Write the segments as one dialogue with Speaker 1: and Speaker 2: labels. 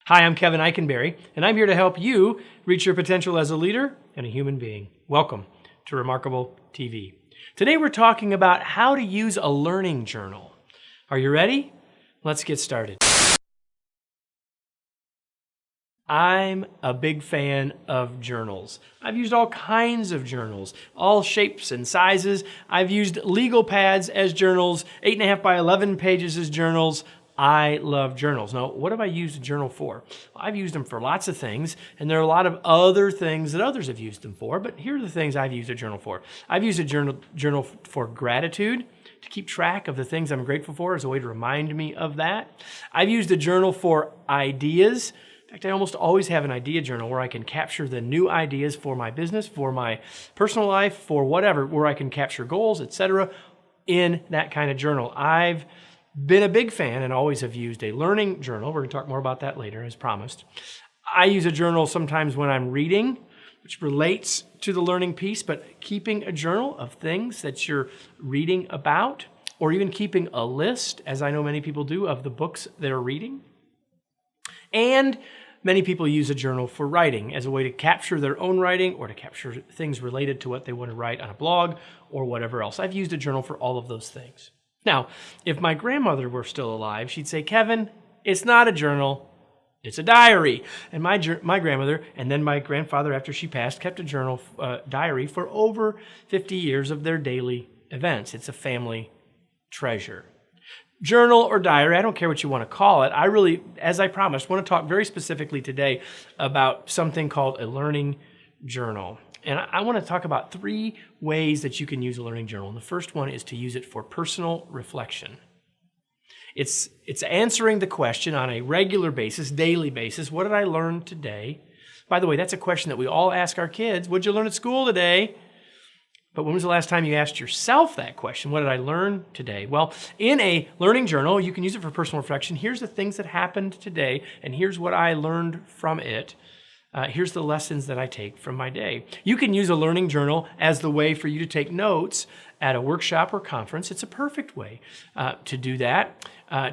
Speaker 1: Hi, I'm Kevin Eikenberry, and I'm here to help you reach your potential as a leader and a human being. Welcome to Remarkable TV. Today we're talking about how to use a learning journal. Are you ready? Let's get started. I'm a big fan of journals. I've used all kinds of journals, all shapes and sizes. I've used legal pads as journals, 8.5 by 11 pages as journals. I love journals. Now, what have I used a journal for? Well, I've used them for lots of things, and there are a lot of other things that others have used them for, but here are the things I've used a journal for. I've used a journal for gratitude, to keep track of the things I'm grateful for as a way to remind me of that. I've used a journal for ideas. In fact, I almost always have an idea journal where I can capture the new ideas for my business, for my personal life, for whatever, where I can capture goals, etc. in that kind of journal. I've been a big fan and always have used a learning journal. We're going to talk more about that later, as promised. I use a journal sometimes when I'm reading, which relates to the learning piece, but keeping a journal of things that you're reading about, or even keeping a list, as I know many people do, of the books they're reading. And many people use a journal for writing as a way to capture their own writing or to capture things related to what they want to write on a blog or whatever else. I've used a journal for all of those things. Now, if my grandmother were still alive, she'd say, Kevin, it's not a journal, it's a diary. And my grandmother, and then my grandfather after she passed, kept a diary for over 50 years of their daily events. It's a family treasure. Journal or diary, I don't care what you want to call it. I really, as I promised, want to talk very specifically today about something called a learning journal. And I want to talk about 3 ways that you can use a learning journal. And the first one is to use it for personal reflection. It's answering the question on a regular basis, daily basis, what did I learn today? By the way, that's a question that we all ask our kids. What did you learn at school today? But when was the last time you asked yourself that question? What did I learn today? Well, in a learning journal, you can use it for personal reflection. Here's the things that happened today, and here's what I learned from it. Here's the lessons that I take from my day. You can use a learning journal as the way for you to take notes at a workshop or conference. It's a perfect way to do that,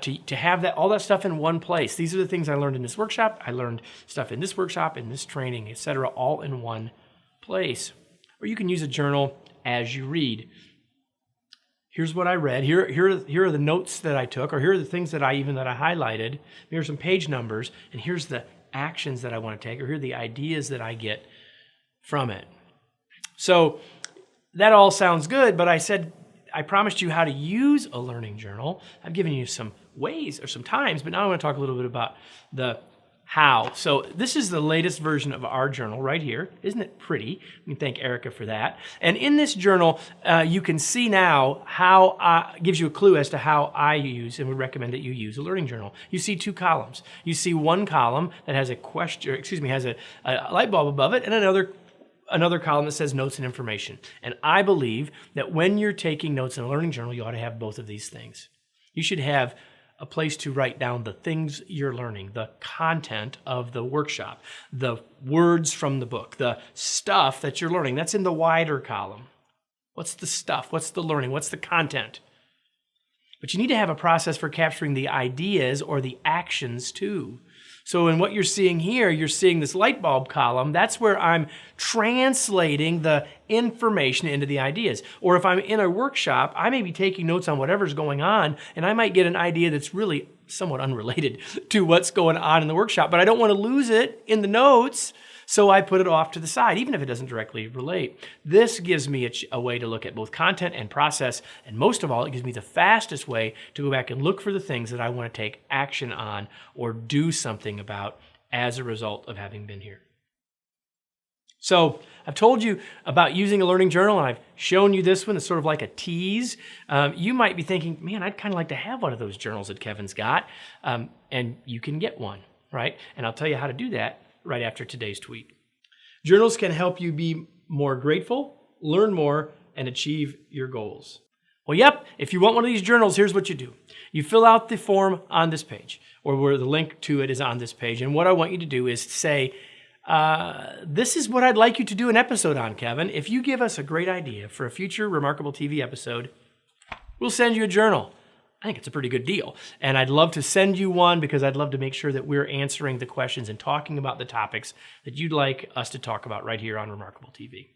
Speaker 1: to have all that stuff in one place. These are the things I learned in this workshop. I learned stuff in this workshop, in this training, etc., all in one place. Or you can use a journal as you read. Here's what I read. Here are the notes that I took, or here are the things that I highlighted. Here are some page numbers, and here's the actions that I want to take, or here are the ideas that I get from it. So that all sounds good, but I promised you how to use a learning journal. I've given you some ways or some times, but now I want to talk a little bit about the how. So this is the latest version of our journal right here. Isn't it pretty? We can thank Erica for that. And in this journal, you can see now how, gives you a clue as to how I use and would recommend that you use a learning journal. You see 2 columns. You see one column that has has a light bulb above it, and another column that says notes and information. And I believe that when you're taking notes in a learning journal, you ought to have both of these things. You should have a place to write down the things you're learning, the content of the workshop, the words from the book, the stuff that you're learning. That's in the wider column. What's the stuff? What's the learning? What's the content? But you need to have a process for capturing the ideas or the actions too. So in what you're seeing here, you're seeing this light bulb column. That's where I'm translating the information into the ideas. Or if I'm in a workshop, I may be taking notes on whatever's going on, and I might get an idea that's really somewhat unrelated to what's going on in the workshop, but I don't want to lose it in the notes, so I put it off to the side, even if it doesn't directly relate. This gives me a way to look at both content and process, and most of all, it gives me the fastest way to go back and look for the things that I want to take action on or do something about as a result of having been here. So I've told you about using a learning journal, and I've shown you this one. It's sort of like a tease. You might be thinking, man, I'd kind of like to have one of those journals that Kevin's got, and you can get one, right? And I'll tell you how to do that right after today's tweet. Journals can help you be more grateful, learn more, and achieve your goals. Well, yep, if you want one of these journals, here's what you do. You fill out the form on this page, or where the link to it is on this page. And what I want you to do is say, this is what I'd like you to do an episode on, Kevin. If you give us a great idea for a future Remarkable TV episode, we'll send you a journal. I think it's a pretty good deal. And I'd love to send you one because I'd love to make sure that we're answering the questions and talking about the topics that you'd like us to talk about right here on Remarkable TV.